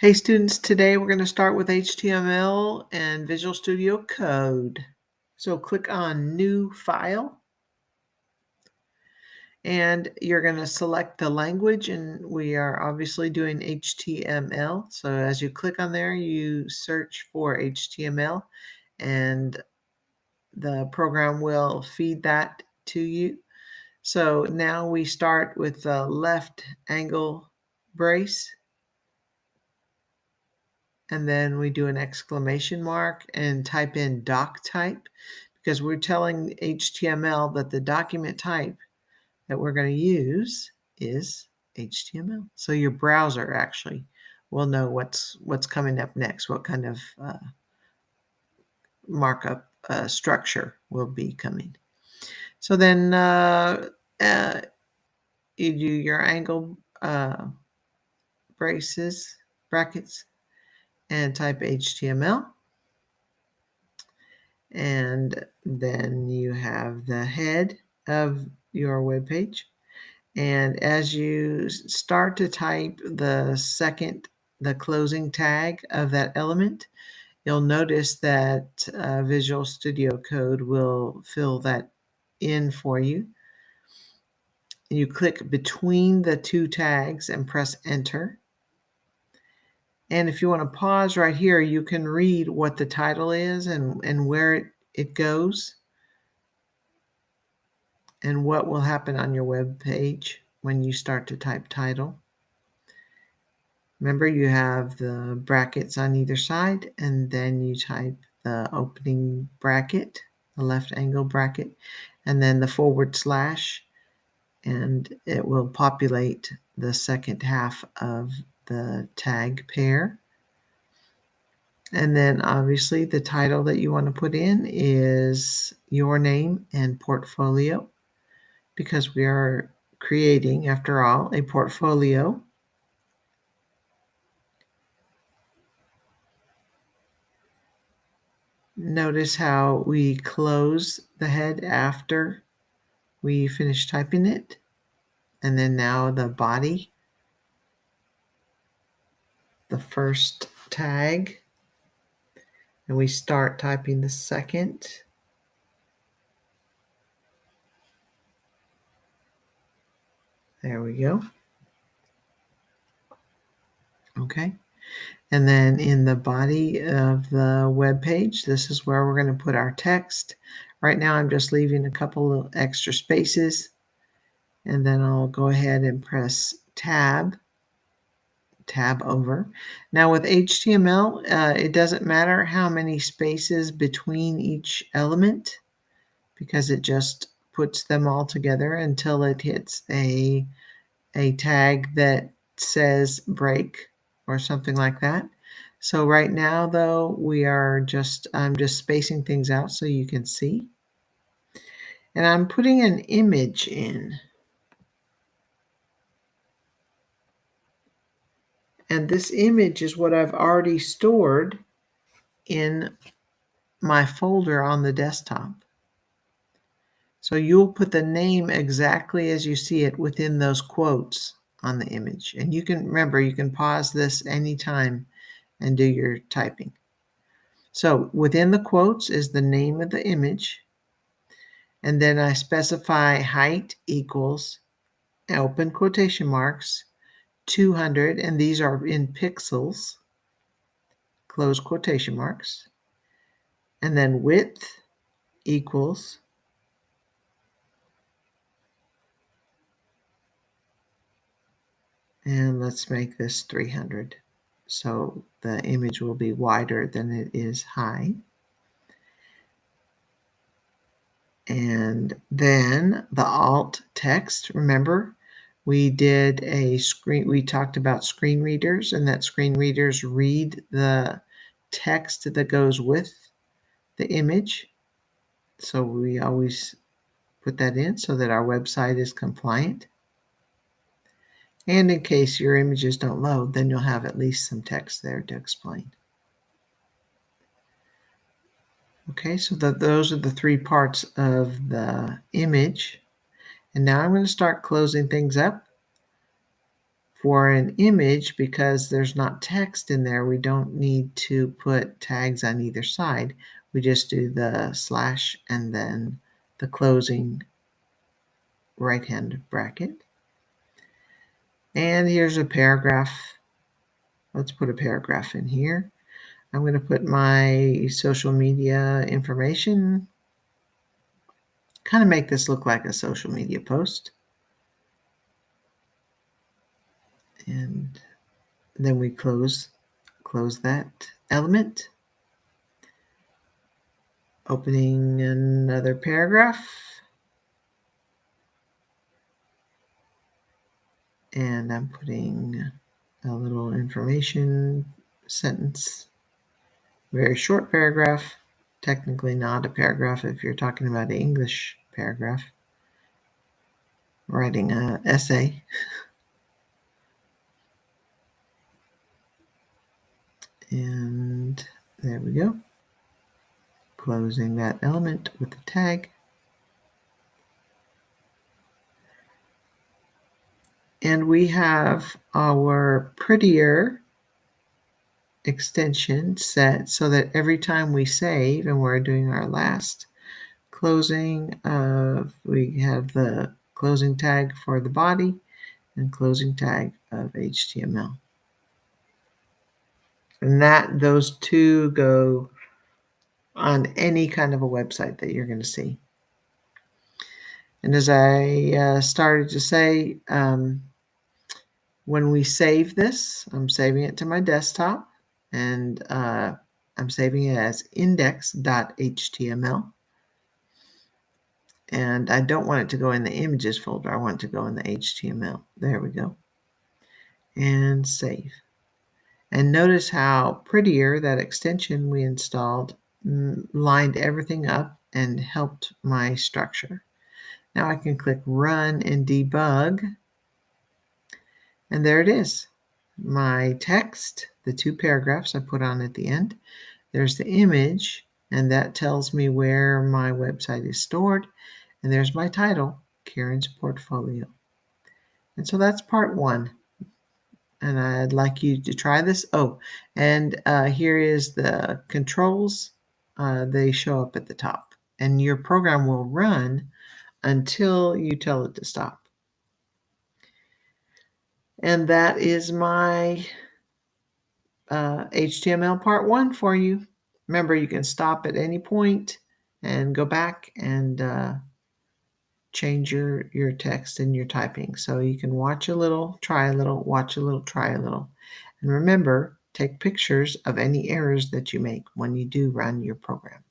Hey students, today we're going to start with HTML and Visual Studio Code. So click on New File, and you're going to select the language, and we are obviously doing HTML. So as you click on there, you search for HTML, and the program will feed that to you. So now we start with the left angle brace, and then we do an exclamation mark and type in doc type, because we're telling HTML that the document type that we're going to use is HTML. So your browser actually will know what's coming up next, what kind of markup structure will be coming. So then you do your angle brackets, and type HTML. And then you have the head of your web page. And as you start to type the closing tag of that element, you'll notice that Visual Studio Code will fill that in for you. You click between the two tags and press enter. And if you want to pause right here, you can read what the title is and where it goes, and what will happen on your web page when you start to type title. Remember, you have the brackets on either side, and then you type the opening bracket, the left angle bracket, and then the /, and it will populate the second half of the tag pair. And then obviously the title that you want to put in is your name and portfolio, because we are creating, after all, a portfolio. Notice how we close the head after we finish typing it. And then now the body, the first tag, and we start typing the second. There we go. Okay. And then in the body of the web page, this is where we're going to put our text. Right now I'm just leaving a couple of extra spaces, and then I'll go ahead and press tab over. Now with HTML, it doesn't matter how many spaces between each element, because it just puts them all together until it hits a tag that says break or something like that. So right now though, I'm just spacing things out so you can see. And I'm putting an image in. And this image is what I've already stored in my folder on the desktop. So you'll put the name exactly as you see it within those quotes on the image. And you can pause this anytime and do your typing. So within the quotes is the name of the image. And then I specify height equals, open quotation marks, 200, and these are in pixels, close quotation marks. And then width equals, and let's make this 300. So the image will be wider than it is high. And then the alt text, remember, we talked about screen readers, and that screen readers read the text that goes with the image. So we always put that in so that our website is compliant. And in case your images don't load, then you'll have at least some text there to explain. Okay, so those are the three parts of the image. And now I'm going to start closing things up For an image, because there's not text in there, we don't need to put tags on either side. We just do the slash and then the closing right-hand bracket. And here's a paragraph. Let's put a paragraph in here. I'm going to put my social media information. Kind of make this look like a social media post. And then we close that element. Opening another paragraph. And I'm putting a little information sentence. Very short paragraph. Technically not a paragraph if you're talking about an English paragraph. Writing an essay. And there we go. Closing that element with the tag. And we have our prettier extension set so that every time we save and we're doing our last closing we have the closing tag for the body and closing tag of HTML. And those two go on any kind of a website that you're going to see. And as I started to say, when we save this, I'm saving it to my desktop, and I'm saving it as index.html. And I don't want it to go in the images folder. I want it to go in the HTML. There we go. And save. And notice how prettier that extension we installed lined everything up and helped my structure. Now I can click Run and Debug. And there it is. My text, the two paragraphs I put on at the end. There's the image, and that tells me where my website is stored. And there's my title, Karen's Portfolio. And so that's part one. And I'd like you to try this. Oh, and here is the controls. They show up at the top. And your program will run until you tell it to stop. And that is my HTML part one for you. Remember, you can stop at any point and go back and change your text and your typing. So you can watch a little, try a little, watch a little, try a little. And remember, take pictures of any errors that you make when you do run your program.